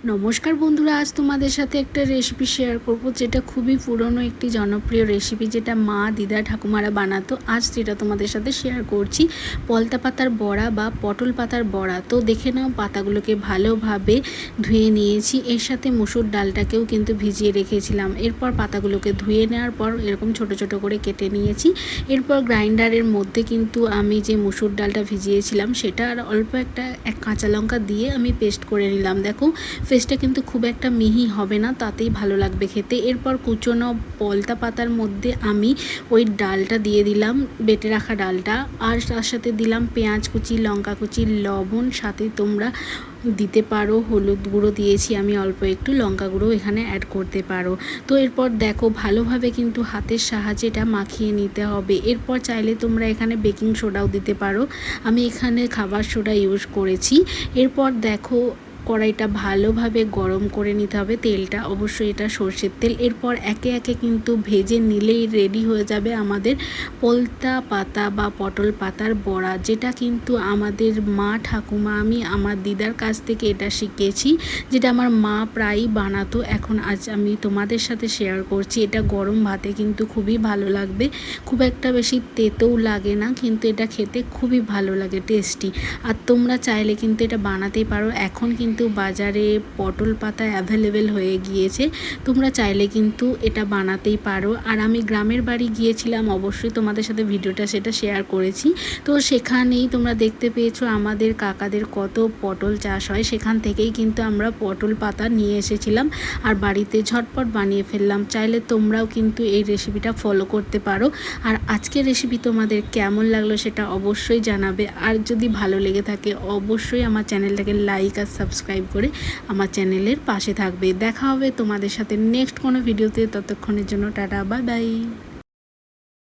নমস্কার বন্ধুরা, আজ তোমাদের সাথে একটা রেসিপি শেয়ার করব যেটা খুবই পুরনো একটি জনপ্রিয় রেসিপি, যেটা মা দিদা ঠাকুমারা বানাতো। আজ সেটা তোমাদের সাথে শেয়ার করছি, পলতা পাতার বড়া বা পটল পাতার বড়া। তো দেখে নাও, পাতাগুলোকে ভালোভাবে ধুয়ে নিয়েছি, এর সাথে মুসুর ডালটাকেও কিন্তু ভিজিয়ে রেখেছিলাম। এরপর পাতাগুলোকে ধুয়ে নেওয়ার পর এরকম ছোট ছোট করে কেটে নিয়েছি। এরপর গ্রাইন্ডারের মধ্যে কিন্তু আমি যে মুসুর ডালটা ভিজিয়েছিলাম সেটা আর অল্প এক কাঁচা লঙ্কা দিয়ে আমি পেস্ট করে নিলাম। দেখো, পেস্টটা কিন্তু খুব একটা মিহি হবে না, তাতেই ভালো লাগবে খেতে। এরপর কুচনো পলতা পাতার মধ্যে আমি ওই ডালটা দিয়ে দিলাম, বেটে রাখা ডালটা, আর তার সাথে দিলাম পেঁয়াজ কুচি, লঙ্কা কুচি, লবণ, সাথে তোমরা দিতে পারো হলুদ গুঁড়ো, দিয়েছি আমি অল্প একটু, লঙ্কা গুঁড়ো এখানে অ্যাড করতে পারো। তো এরপর দেখো, ভালোভাবে কিন্তু হাতের সাহায্যে এটা মাখিয়ে নিতে হবে। এরপর চাইলে তোমরা এখানে বেকিং সোডাও দিতে পারো, আমি এখানে খাবার সোডা ইউজ করেছি। এরপর দেখো, কড়াইটা ভালোভাবে গরম করে নিতে হবে, তেলটা অবশ্যই এটা সর্ষের তেল। এরপর একে একে কিন্তু ভেজে নিলেই রেডি হয়ে যাবে আমাদের পলতা পাতা বা পটল পাতার বড়া, যেটা কিন্তু আমাদের মা ঠাকুমা, আমি আমার দিদার কাছ থেকে এটা শিখেছি, যেটা আমার মা প্রায়ই বানাতো। এখন আজ আমি তোমাদের সাথে শেয়ার করছি। এটা গরম ভাতে কিন্তু খুবই ভালো লাগবে, খুব একটা বেশি তেতেও লাগে না, কিন্তু এটা খেতে খুবই ভালো লাগে, টেস্টি। আর তোমরা চাইলে কিন্তু এটা বানাতেই পারো। এখন কিন্তু বাজারে পটল পাতা অ্যাভেলেবেল হয়ে গিয়েছে, তোমরা চাইলে কিন্তু এটা বানাতেই পারো। আর আমি গ্রামের বাড়ি গিয়েছিলাম, অবশ্যই তোমাদের সাথে ভিডিওটা সেটা শেয়ার করেছি। তো সেখানেই তোমরা দেখতে পেয়েছো আমাদের কাকাদের কত পটল চাষ হয়, সেখান থেকেই কিন্তু আমরা পটল পাতা নিয়ে এসেছিলাম আর বাড়িতে ঝটপট বানিয়ে ফেললাম। চাইলে তোমরাও কিন্তু এই রেসিপিটা ফলো করতে পারো। আর আজকের রেসিপি তোমাদের কেমন লাগলো সেটা অবশ্যই জানাবে। আর যদি ভালো লেগে থাকে অবশ্যই আমার চ্যানেলটাকে লাইক আর সাবস্ক্রাইব করে আমার চ্যানেলের পাশে থাকবে। দেখা হবে তোমাদের সাথে নেক্সট কোনো ভিডিওতে, ততক্ষণের জন্য টাটা, বাই বাই।